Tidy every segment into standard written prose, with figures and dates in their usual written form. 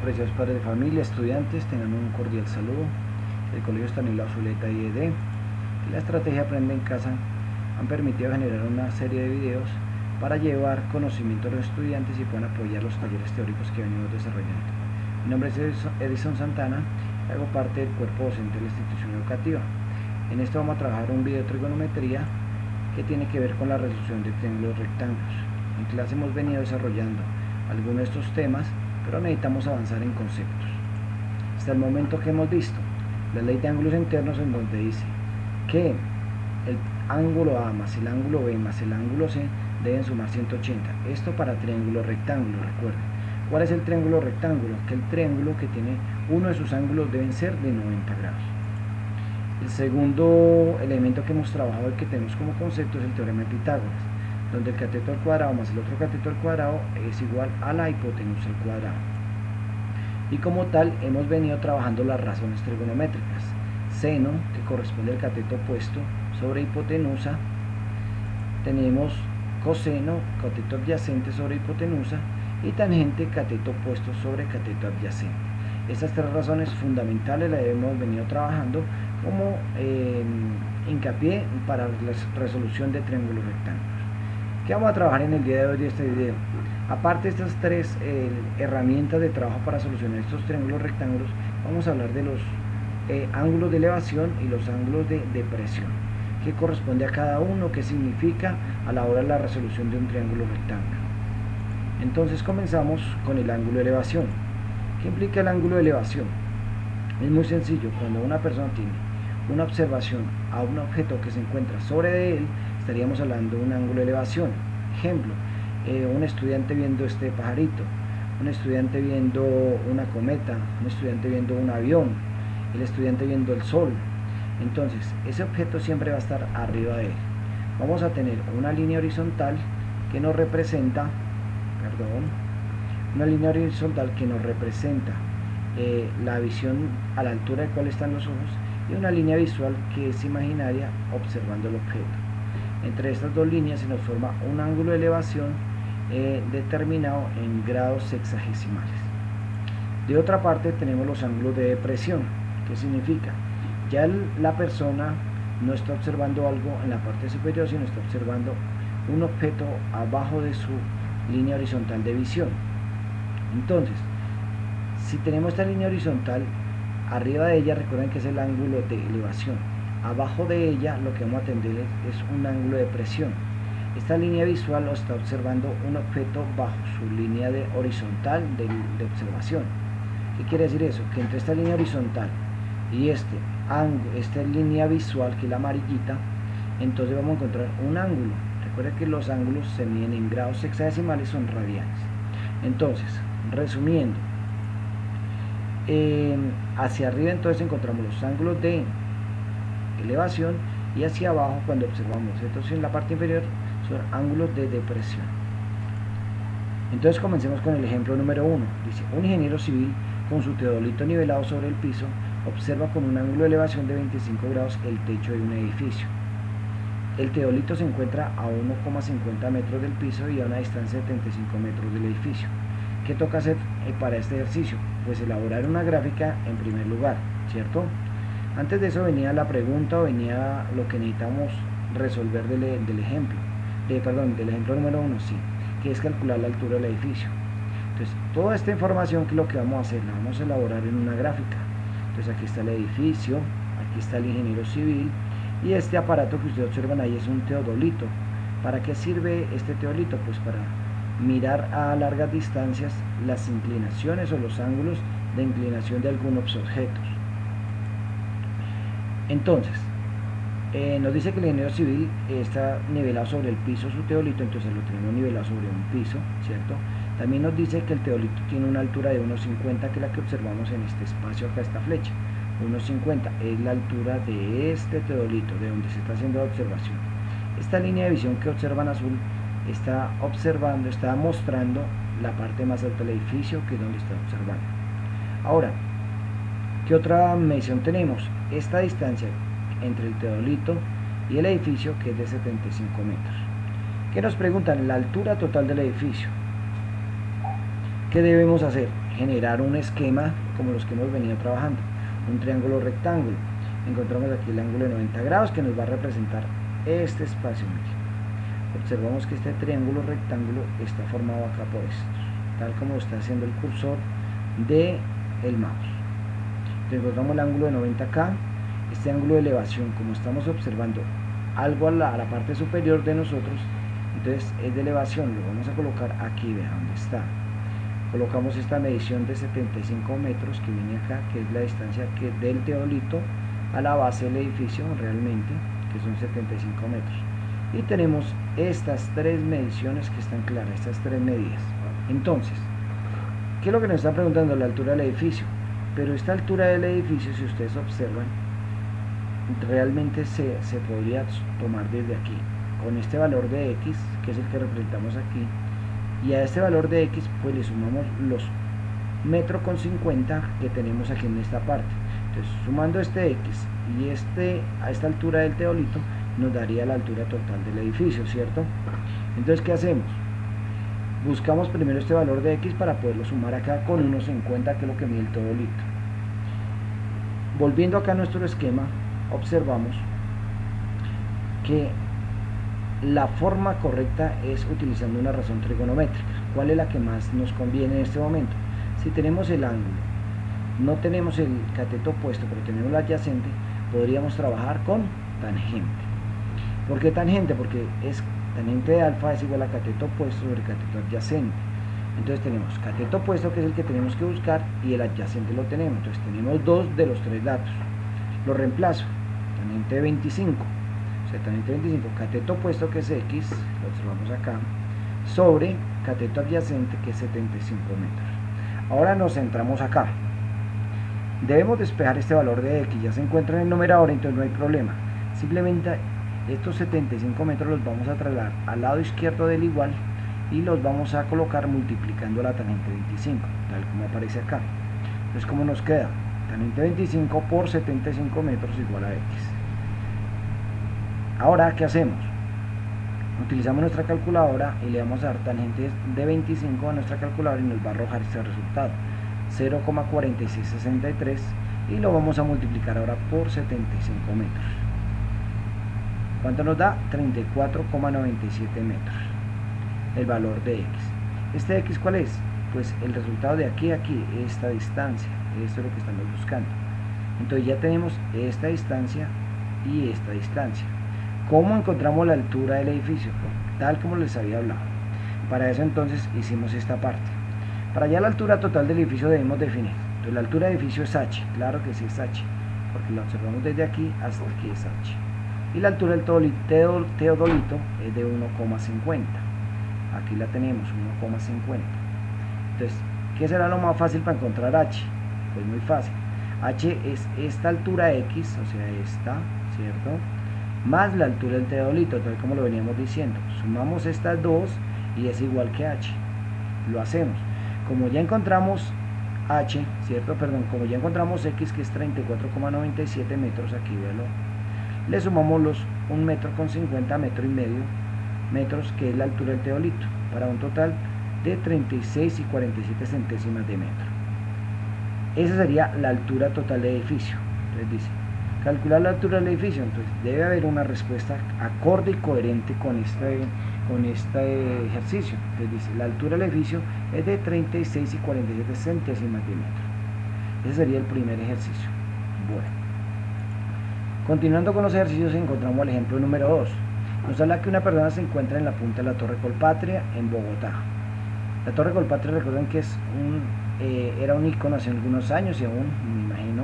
Apreciados padres de familia, estudiantes, tengan un cordial saludo. El Colegio Estanislao Zuleta IED y la estrategia Aprende en Casa han permitido generar una serie de videos para llevar conocimiento a los estudiantes y puedan apoyar los talleres teóricos que venimos desarrollando. Mi nombre es Edison Santana, hago parte del cuerpo docente de la institución educativa. En esto vamos a trabajar un video de trigonometría que tiene que ver con la resolución de triángulos rectángulos. En clase hemos venido desarrollando algunos de estos temas, pero necesitamos avanzar en conceptos. Hasta el momento que hemos visto la ley de ángulos internos, en donde dice que el ángulo A más el ángulo B más el ángulo C deben sumar 180. Esto para triángulo rectángulo, recuerden. ¿Cuál es el triángulo rectángulo? Que el triángulo que tiene uno de sus ángulos deben ser de 90 grados. El segundo elemento que hemos trabajado y que tenemos como concepto es el teorema de Pitágoras, donde el cateto al cuadrado más el otro cateto al cuadrado es igual a la hipotenusa al cuadrado. Y como tal hemos venido trabajando las razones trigonométricas. Seno, que corresponde al cateto opuesto sobre hipotenusa. Tenemos coseno, cateto adyacente sobre hipotenusa. Y tangente, cateto opuesto sobre cateto adyacente. Estas tres razones fundamentales las hemos venido trabajando como hincapié para la resolución de triángulos rectángulos. ¿Qué vamos a trabajar en el día de hoy de este video? Aparte de estas tres herramientas de trabajo para solucionar estos triángulos rectángulos, vamos a hablar de los ángulos de elevación y los ángulos de depresión. ¿Qué corresponde a cada uno? ¿Qué significa a la hora de la resolución de un triángulo rectángulo? Entonces comenzamos con el ángulo de elevación. ¿Qué implica el ángulo de elevación? Es muy sencillo. Cuando una persona tiene una observación a un objeto que se encuentra sobre de él, estaríamos hablando de un ángulo de elevación. Ejemplo, un estudiante viendo este pajarito, un estudiante viendo una cometa, un estudiante viendo un avión, el estudiante viendo el sol. Entonces, ese objeto siempre va a estar arriba de él. Vamos a tener una línea horizontal que nos representa, una línea horizontal que nos representa la visión a la altura de cual están los ojos, y una línea visual que es imaginaria observando el objeto. Entre estas dos líneas se nos forma un ángulo de elevación determinado en grados sexagesimales. De otra parte tenemos los ángulos de depresión. ¿Qué significa? Ya la persona no está observando algo en la parte superior, sino está observando un objeto abajo de su línea horizontal de visión. Entonces, si tenemos esta línea horizontal, arriba de ella recuerden que es el ángulo de elevación. Abajo de ella lo que vamos a tener es un ángulo de depresión. Esta línea visual lo está observando un objeto bajo su línea horizontal de observación. ¿Qué quiere decir eso? Que entre esta línea horizontal y esta línea visual, que es la amarillita, entonces vamos a encontrar un ángulo. Recuerden que los ángulos se miden en grados sexagesimales, son radianes. Entonces, resumiendo, hacia arriba entonces encontramos los ángulos de elevación, y hacia abajo cuando observamos entonces en la parte inferior son ángulos de depresión. Entonces comencemos con el ejemplo número 1. Dice: un ingeniero civil con su teodolito nivelado sobre el piso observa con un ángulo de elevación de 25 grados el techo de un edificio. El teodolito se encuentra a 1,50 metros del piso y a una distancia de 35 metros del edificio. ¿Qué toca hacer para este ejercicio? Pues elaborar una gráfica en primer lugar, ¿cierto? Antes de eso venía la pregunta, o venía lo que necesitamos resolver del ejemplo número 1, sí, que es calcular la altura del edificio. Entonces, toda esta información, que es lo que vamos a hacer, la vamos a elaborar en una gráfica. Entonces, aquí está el edificio, aquí está el ingeniero civil, y este aparato que ustedes observan ahí es un teodolito. ¿Para qué sirve este teodolito? Pues para mirar a largas distancias las inclinaciones o los ángulos de inclinación de algunos objetos. Entonces, nos dice que el ingeniero civil está nivelado sobre el piso su teodolito, entonces lo tenemos nivelado sobre un piso, ¿cierto? También nos dice que el teodolito tiene una altura de 1,50, que es la que observamos en este espacio, acá esta flecha. 1,50 es la altura de este teodolito, de donde se está haciendo la observación. Esta línea de visión que observan azul está mostrando la parte más alta del edificio, que es donde está observando. Ahora, ¿qué otra medición tenemos? Esta distancia entre el teodolito y el edificio, que es de 75 metros. ¿Qué nos preguntan? La altura total del edificio. ¿Qué debemos hacer? generar un esquema como los que hemos venido trabajando, un triángulo rectángulo. Encontramos aquí el ángulo de 90 grados que nos va a representar este espacio. Miren. Observamos que este triángulo rectángulo está formado acá por esto, tal como está haciendo el cursor del mouse. Entonces encontramos el ángulo de 90 acá. Este ángulo de elevación, como estamos observando algo a la parte superior de nosotros, entonces es de elevación, lo vamos a colocar aquí, vean dónde está. Colocamos esta medición de 75 metros que viene acá, que es la distancia del teodolito a la base del edificio realmente, que son 75 metros. Y tenemos estas tres mediciones que están claras, estas tres medidas. Entonces, ¿qué es lo que nos están preguntando? La altura del edificio. Pero esta altura del edificio, si ustedes observan, realmente se podría tomar desde aquí, con este valor de X, que es el que representamos aquí, y a este valor de X pues le sumamos los metro con 50 que tenemos aquí en esta parte. Entonces sumando este X y a esta altura del teodolito nos daría la altura total del edificio, ¿cierto? Entonces ¿qué hacemos? Buscamos primero este valor de X para poderlo sumar acá con 1,50, que es lo que mide el teodolito. Volviendo acá a nuestro esquema, observamos que la forma correcta es utilizando una razón trigonométrica. ¿Cuál es la que más nos conviene en este momento? Si tenemos el ángulo, no tenemos el cateto opuesto, pero tenemos el adyacente, podríamos trabajar con tangente. ¿Por qué tangente? Porque tangente de alfa es igual a cateto opuesto sobre cateto adyacente. Entonces tenemos cateto opuesto, que es el que tenemos que buscar, y el adyacente lo tenemos. Entonces tenemos dos de los tres datos. Lo reemplazo, tangente de 25, o sea, tangente de 25, cateto opuesto, que es X, lo observamos acá, sobre cateto adyacente, que es 75 metros. Ahora nos centramos acá. Debemos despejar este valor de X, ya se encuentra en el numerador, entonces no hay problema. Simplemente estos 75 metros los vamos a trasladar al lado izquierdo del igual y los vamos a colocar multiplicando la tangente 25, tal como aparece acá. Entonces, ¿cómo nos queda? Tangente 25 por 75 metros igual a X. Ahora, ¿qué hacemos? Utilizamos nuestra calculadora y le vamos a dar tangente de 25 a nuestra calculadora y nos va a arrojar este resultado, 0,4663, y lo vamos a multiplicar ahora por 75 metros. ¿Cuánto nos da? 34,97 metros, el valor de X. ¿Este X cuál es? Pues el resultado de aquí a aquí, esta distancia. Esto es lo que estamos buscando. Entonces ya tenemos esta distancia y esta distancia. ¿Cómo encontramos la altura del edificio? Tal como les había hablado. Para eso entonces hicimos esta parte. Para hallar la altura total del edificio debemos definir. Entonces la altura del edificio es H, claro que sí es H, porque la observamos desde aquí hasta aquí es H. Y la altura del teodolito es de 1,50. Aquí la tenemos, 1,50. Entonces, ¿qué será lo más fácil para encontrar H? Pues muy fácil. H es esta altura X, o sea esta, ¿cierto? Más la altura del teodolito, tal como lo veníamos diciendo. Sumamos estas dos y es igual que H. Lo hacemos. Como ya encontramos H, ¿cierto? Perdón, como ya encontramos X, que es 34,97 metros, aquí véalo. Le sumamos los 1,50 metros, metro y medio metros, que es la altura del teodolito, para un total de 36,47 centésimas de metro. Esa sería la altura total del edificio. Entonces dice, calcular la altura del edificio. Entonces debe haber una respuesta acorde y coherente con este ejercicio. Entonces dice, la altura del edificio es de 36,47 centésimas de metro. Ese sería el primer ejercicio. Bueno, continuando con los ejercicios, encontramos el ejemplo número 2. Nos habla que una persona se encuentra en la punta de la Torre Colpatria en Bogotá. La Torre Colpatria, recuerden que es era un icono hace algunos años y aún, me imagino,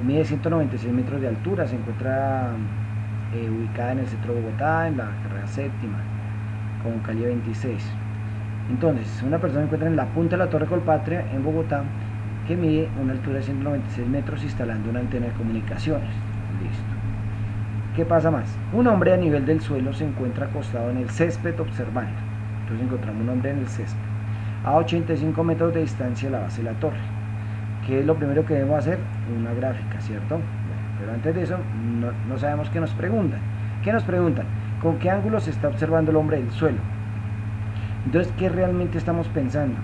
mide 196 metros de altura, se encuentra ubicada en el centro de Bogotá, en la carrera séptima, con calle 26. Entonces, una persona se encuentra en la punta de la Torre Colpatria en Bogotá, que mide una altura de 196 metros instalando una antena de comunicaciones. Listo. ¿Qué pasa más? Un hombre a nivel del suelo se encuentra acostado en el césped observando. Entonces encontramos un hombre en el césped a 85 metros de distancia de la base de la torre. ¿Qué es lo primero que debemos hacer? Una gráfica, ¿cierto? Bueno, pero antes de eso, no sabemos qué nos preguntan. ¿Qué nos preguntan? ¿Con qué ángulo se está observando el hombre del suelo? Entonces, ¿qué realmente estamos pensando?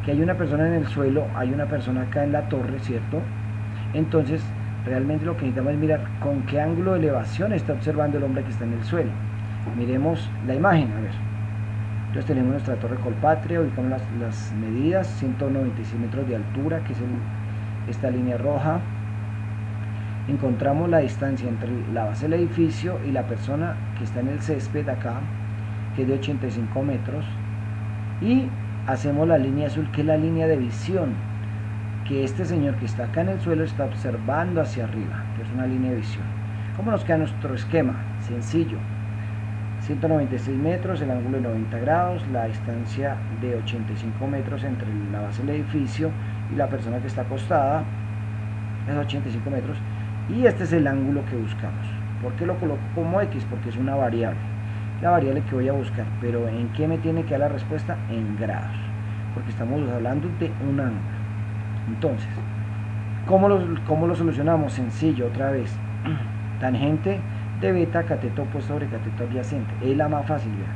que hay una persona en el suelo, hay una persona acá en la torre, ¿cierto? Entonces, realmente lo que necesitamos es mirar con qué ángulo de elevación está observando el hombre que está en el suelo. Miremos la imagen, a ver. Entonces tenemos nuestra torre Colpatria, ubicamos las medidas, 196 metros de altura, que es esta línea roja. Encontramos la distancia entre la base del edificio y la persona que está en el césped acá, que es de 85 metros. Y hacemos la línea azul, que es la línea de visión, que este señor que está acá en el suelo está observando hacia arriba, que es una línea de visión. ¿Cómo nos queda nuestro esquema? Sencillo. 196 metros, el ángulo de 90 grados, la distancia de 85 metros entre la base del edificio y la persona que está acostada, es 85 metros, y este es el ángulo que buscamos. ¿Por qué lo coloco como X? Porque es una variable, la variable que voy a buscar, pero ¿en qué me tiene que dar la respuesta? En grados, porque estamos hablando de un ángulo. Entonces, ¿cómo lo solucionamos? Sencillo, otra vez, tangente de beta, cateto opuesto sobre cateto adyacente, es la más fácil, vean.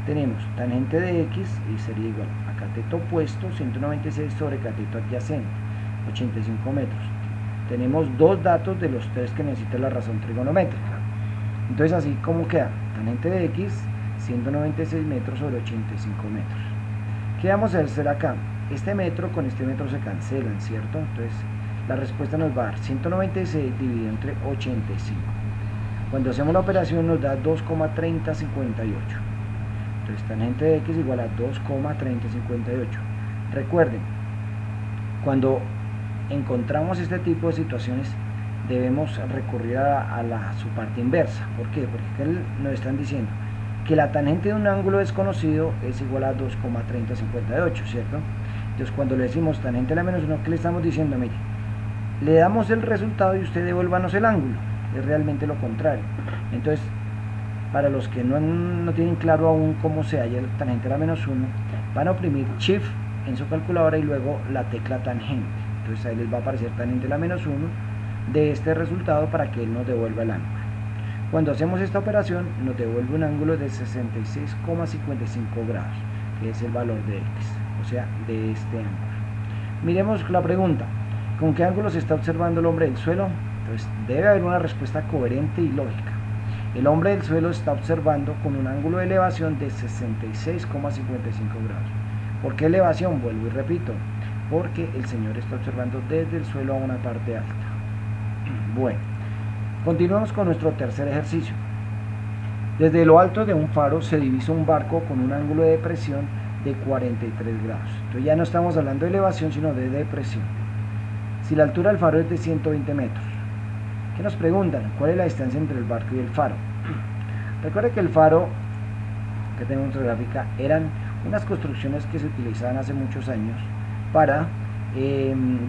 Tenemos tangente de X y sería igual a cateto opuesto, 196 sobre cateto adyacente, 85 metros. Tenemos dos datos de los tres que necesita la razón trigonométrica. Entonces, así como queda, tangente de X, 196 metros sobre 85 metros. ¿Qué vamos a hacer acá? Este metro con este metro se cancelan, ¿cierto? Entonces, la respuesta nos va a dar 196 dividido entre 85. Cuando hacemos la operación nos da 2,3058. Entonces tangente de X igual a 2,3058. Recuerden, cuando encontramos este tipo de situaciones debemos recurrir a su parte inversa. ¿Por qué? Porque nos están diciendo que la tangente de un ángulo desconocido es igual a 2,3058, ¿cierto? Entonces cuando le decimos tangente a la menos 1, ¿qué le estamos diciendo? Mire, le damos el resultado y usted devuélvanos el ángulo. Es realmente lo contrario. Entonces, para los que no tienen claro aún cómo se halla el tangente a la menos 1, van a oprimir Shift en su calculadora y luego la tecla tangente. Entonces ahí les va a aparecer tangente a la menos 1 de este resultado para que él nos devuelva el ángulo. Cuando hacemos esta operación nos devuelve un ángulo de 66,55 grados, que es el valor de X, o sea, de este ángulo. Miremos la pregunta: ¿con qué ángulo se está observando el hombre del suelo? Entonces debe haber una respuesta coherente y lógica. El hombre del suelo está observando con un ángulo de elevación de 66,55 grados. ¿Por qué elevación? Vuelvo y repito, porque el señor está observando desde el suelo a una parte alta. Bueno, continuamos con nuestro tercer ejercicio. Desde lo alto de un faro se divisa un barco con un ángulo de depresión de 43 grados. Entonces ya no estamos hablando de elevación, sino de depresión. Si la altura del faro es de 120 metros, ¿qué nos preguntan? ¿Cuál es la distancia entre el barco y el faro? Recuerda que el faro que tenemos en nuestra gráfica eran unas construcciones que se utilizaban hace muchos años para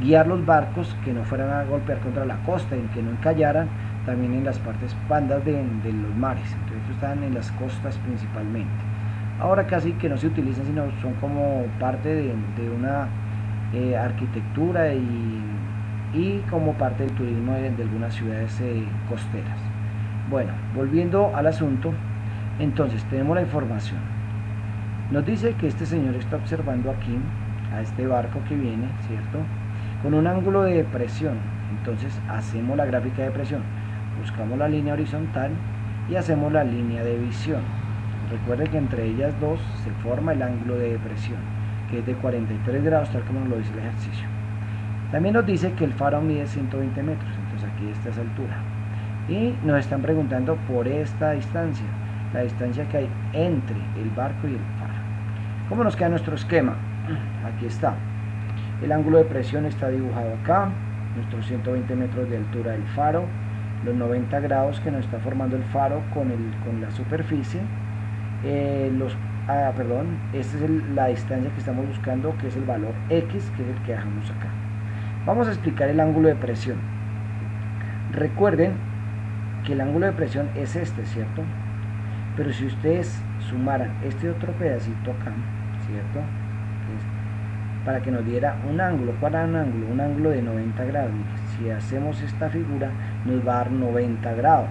guiar los barcos que no fueran a golpear contra la costa y que no encallaran también en las partes bandas de los mares. Entonces estos estaban en las costas principalmente. Ahora casi que no se utilizan, sino son como parte de una arquitectura y como parte del turismo de algunas ciudades costeras. Bueno, volviendo al asunto, entonces tenemos la información. Nos dice que este señor está observando aquí a este barco que viene, ¿cierto? Con un ángulo de depresión. Entonces hacemos la gráfica de presión, buscamos la línea horizontal y hacemos la línea de visión. Recuerden que entre ellas dos se forma el ángulo de depresión, que es de 43 grados, tal como nos lo dice el ejercicio. También nos dice que el faro mide 120 metros, entonces aquí está esa altura. Y nos están preguntando por esta distancia, la distancia que hay entre el barco y el faro. ¿Cómo nos queda nuestro esquema? Aquí está. El ángulo de presión está dibujado acá, nuestros 120 metros de altura del faro, los 90 grados que nos está formando el faro con la superficie, esta es la distancia que estamos buscando, que es el valor X, que es el que dejamos acá. Vamos a explicar el ángulo de presión. Recuerden que el ángulo de presión es este, ¿cierto? Pero si ustedes sumaran este otro pedacito acá, ¿cierto? Para que nos diera un ángulo. ¿Cuál era un ángulo? Un ángulo de 90 grados. Si hacemos esta figura, nos va a dar 90 grados.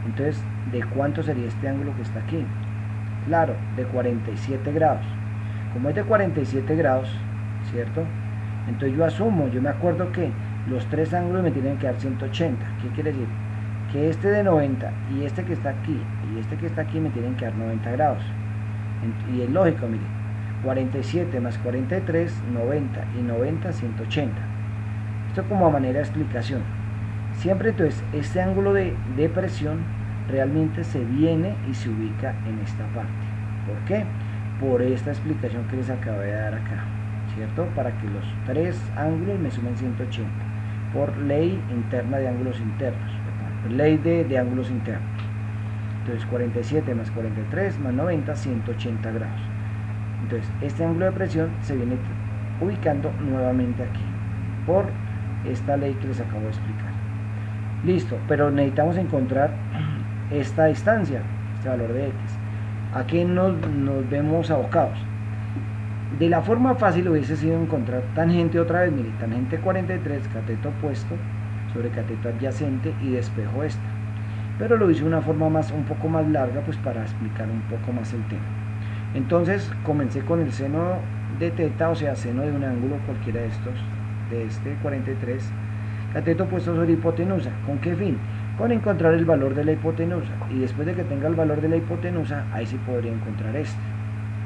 Entonces, ¿de cuánto sería este ángulo que está aquí? Claro, de 47 grados. Como es de 47 grados, ¿cierto? Entonces yo asumo, yo me acuerdo que los tres ángulos me tienen que dar 180. ¿Qué quiere decir? Que este de 90 y este que está aquí y este que está aquí me tienen que dar 90 grados. Y es lógico, mire, 47 más 43, 90 y 90, 180. Esto como a manera de explicación. Siempre entonces este ángulo de presión realmente se viene y se ubica en esta parte. ¿Por qué? Por esta explicación que les acabo de dar acá, ¿cierto? Para que los tres ángulos me sumen 180 por ley interna de ángulos internos, ley de ángulos internos. Entonces 47 más 43 más 90, 180 grados. Entonces este ángulo de presión se viene ubicando nuevamente aquí por esta ley que les acabo de explicar. Listo, pero necesitamos encontrar esta distancia, este valor de x. ¿A qué nos vemos abocados? De la forma fácil hubiese sido encontrar tangente otra vez, mire, tangente 43, cateto opuesto sobre cateto adyacente y despejo esta. Pero lo hice de una forma un poco más larga, pues para explicar un poco más el tema. Entonces comencé con el seno de teta, o sea, seno de un ángulo cualquiera de estos, de este 43, cateto opuesto sobre hipotenusa. ¿Con qué fin? Con encontrar el valor de la hipotenusa, y después de que tenga el valor de la hipotenusa, ahí sí podría encontrar este.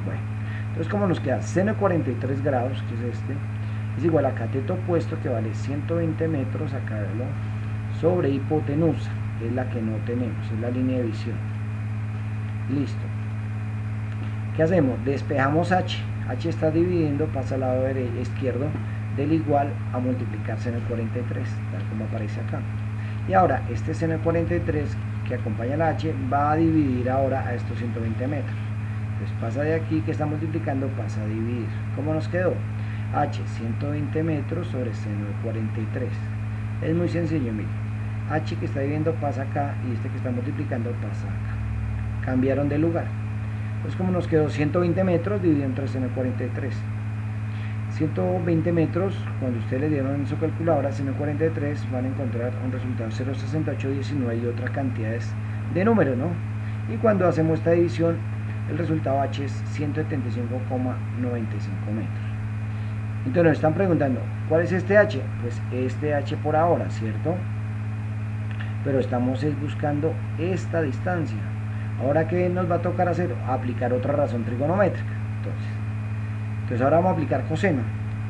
Bueno, entonces como nos queda seno de 43 grados, que es este, es igual a cateto opuesto, que vale 120 metros, acá verlo, sobre hipotenusa, que es la que no tenemos, es la línea de visión. Listo. ¿Qué hacemos? Despejamos h. H está dividiendo, pasa al lado izquierdo del igual a multiplicar seno de 43, tal como aparece acá. Y ahora este seno de 43 que acompaña la h va a dividir ahora a estos 120 metros. Entonces pasa de aquí que está multiplicando, pasa a dividir. ¿Cómo nos quedó? H 120 metros sobre seno de 43. Es muy sencillo, mire. H que está dividiendo pasa acá y este que está multiplicando pasa acá. Cambiaron de lugar. Entonces como nos quedó 120 metros dividido entre seno de 43. 120 metros, cuando ustedes le dieron en su calculadora seno de 43, van a encontrar un resultado 0,6819 y otras cantidades de números, ¿no? Y cuando hacemos esta división, el resultado h es 175,95 metros. Entonces nos están preguntando, ¿cuál es este h? Pues este h por ahora, ¿cierto? Pero estamos buscando esta distancia. Ahora, ¿qué nos va a tocar hacer? Aplicar otra razón trigonométrica. Entonces ahora vamos a aplicar coseno.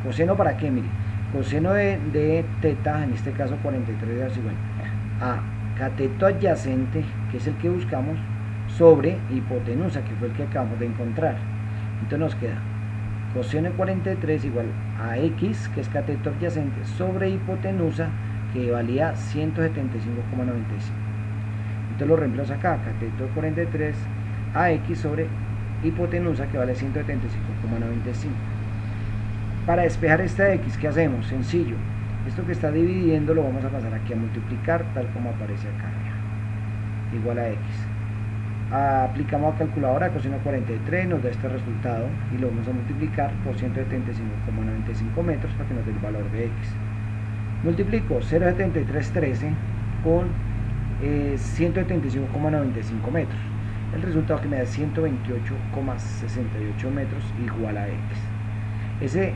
¿Coseno para qué? Mire, coseno de teta, en este caso 43 grados igual a cateto adyacente, que es el que buscamos, sobre hipotenusa, que fue el que acabamos de encontrar. Entonces nos queda coseno de 43 igual a x, que es cateto adyacente, sobre hipotenusa, que valía 175,95. Entonces lo reemplazo acá, cateto de 43 a x sobre hipotenusa, que vale 175,95. Para despejar esta x, ¿qué hacemos? Sencillo, esto que está dividiendo lo vamos a pasar aquí a multiplicar, tal como aparece acá, igual a x. Aplicamos a calculadora, coseno 43 nos da este resultado y lo vamos a multiplicar por 175,95 metros para que nos dé el valor de x. Multiplico 0,7313 con 175,95 metros. El resultado que me da 128,68 metros igual a x. Ese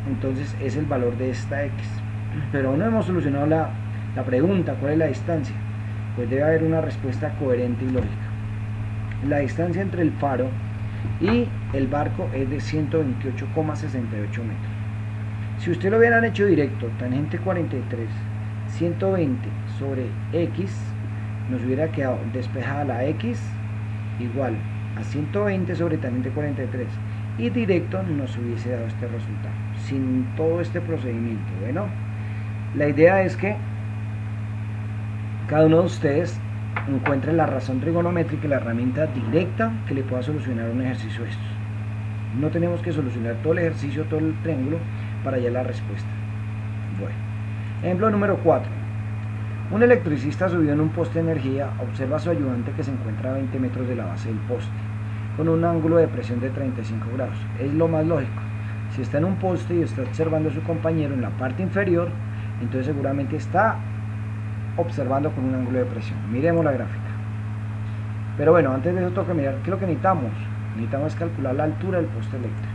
entonces es el valor de esta x. Pero aún no hemos solucionado la pregunta, ¿cuál es la distancia? Pues debe haber una respuesta coherente y lógica. La distancia entre el faro y el barco es de 128,68 metros. Si usted lo hubieran hecho directo, tangente 43, 120 sobre x, nos hubiera quedado despejada la x igual a 120 sobre tangente 43 y directo nos hubiese dado este resultado sin todo este procedimiento. Bueno, la idea es que cada uno de ustedes encuentre la razón trigonométrica y la herramienta directa que le pueda solucionar un ejercicio de estos. No tenemos que solucionar todo el ejercicio, todo el triángulo para hallar la respuesta. Bueno, ejemplo número 4. Un electricista subido en un poste de energía observa a su ayudante que se encuentra a 20 metros de la base del poste con un ángulo de presión de 35 grados. Es lo más lógico. Si está en un poste y está observando a su compañero en la parte inferior, entonces seguramente está observando con un ángulo de presión. Miremos la gráfica. Pero bueno, antes de eso tengo que mirar qué es lo que necesitamos. Necesitamos calcular la altura del poste eléctrico.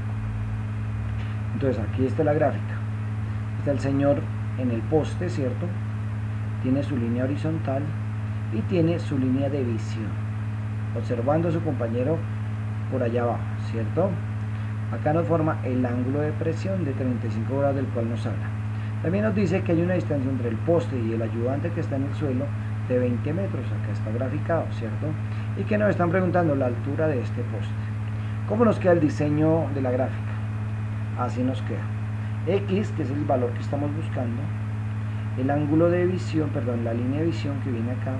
Entonces aquí está la gráfica, está el señor en el poste, ¿cierto? Tiene su línea horizontal y tiene su línea de visión, observando a su compañero por allá abajo, ¿cierto? Acá nos forma el ángulo de presión de 35 grados del cual nos habla. También nos dice que hay una distancia entre el poste y el ayudante que está en el suelo de 20 metros, acá está graficado, ¿cierto? Y que nos están preguntando la altura de este poste. ¿Cómo nos queda el diseño de la gráfica? Así nos queda. X, que es el valor que estamos buscando, el ángulo de visión, perdón, la línea de visión que viene acá,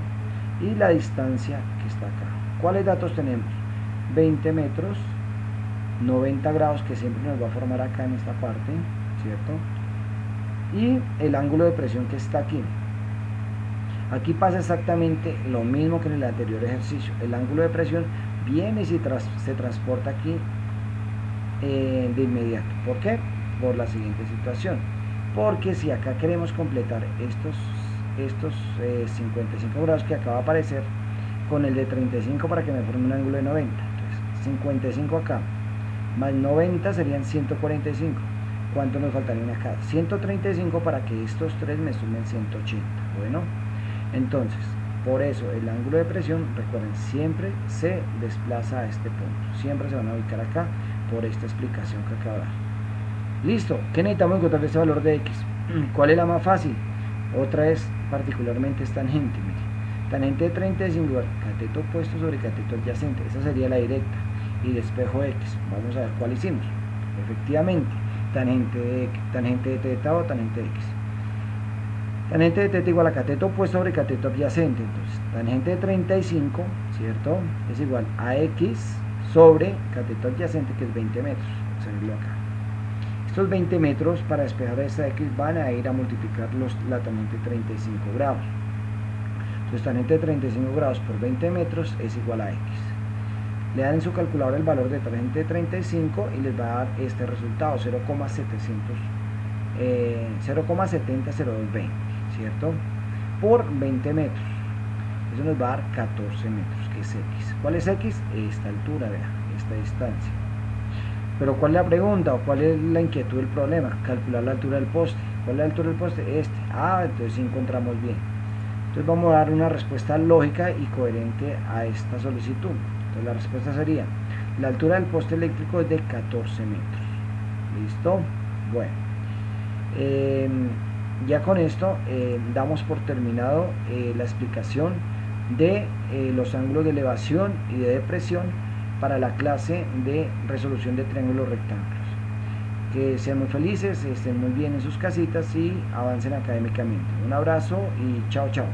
y la distancia que está acá. ¿Cuáles datos tenemos? 20 metros, 90 grados, que siempre nos va a formar acá en esta parte, ¿cierto? Y el ángulo de presión que está aquí. Aquí pasa exactamente lo mismo que en el anterior ejercicio. El ángulo de presión viene y se transporta aquí de inmediato. ¿Por qué? Por la siguiente situación. Porque si acá queremos completar estos 55 grados que acaba de aparecer con el de 35 para que me forme un ángulo de 90. Entonces 55 acá más 90 serían 145. ¿Cuánto nos faltarían acá? 135 para que estos tres me sumen 180. Bueno, entonces, por eso el ángulo de presión, recuerden, siempre se desplaza a este punto. Siempre se van a ubicar acá por esta explicación que acabo de dar. Listo, ¿qué necesitamos encontrar ese valor de X? ¿Cuál es la más fácil? Otra es particularmente esta tangente, mire. Tangente de 35, cateto opuesto sobre cateto adyacente. Esa sería la directa. Y despejo X. Vamos a ver cuál hicimos. Efectivamente, tangente de teta o tangente de X. Tangente de teta igual a cateto opuesto sobre cateto adyacente. Entonces, tangente de 35, ¿cierto? Es igual a X sobre cateto adyacente, que es 20 metros. Observenlo acá. Estos 20 metros para despejar esta X van a ir a multiplicar la tangente de 35 grados. Entonces, tangente de 35 grados por 20 metros es igual a X. Le dan en su calculadora el valor de tangente de 35 y les va a dar este resultado, 0,700220, ¿cierto? Por 20 metros. Eso nos va a dar 14 metros, que es X. ¿Cuál es X? Esta altura, vean, esta distancia. Pero ¿cuál es la pregunta o cuál es la inquietud del problema? Calcular la altura del poste. ¿Cuál es la altura del poste? Este. Entonces sí encontramos bien. Entonces vamos a dar una respuesta lógica y coherente a esta solicitud. Entonces la respuesta sería, la altura del poste eléctrico es de 14 metros. ¿Listo? Bueno. Ya con esto damos por terminado la explicación de los ángulos de elevación y de depresión para la clase de resolución de triángulos rectángulos. Que sean muy felices, estén muy bien en sus casitas y avancen académicamente. Un abrazo y chao chao.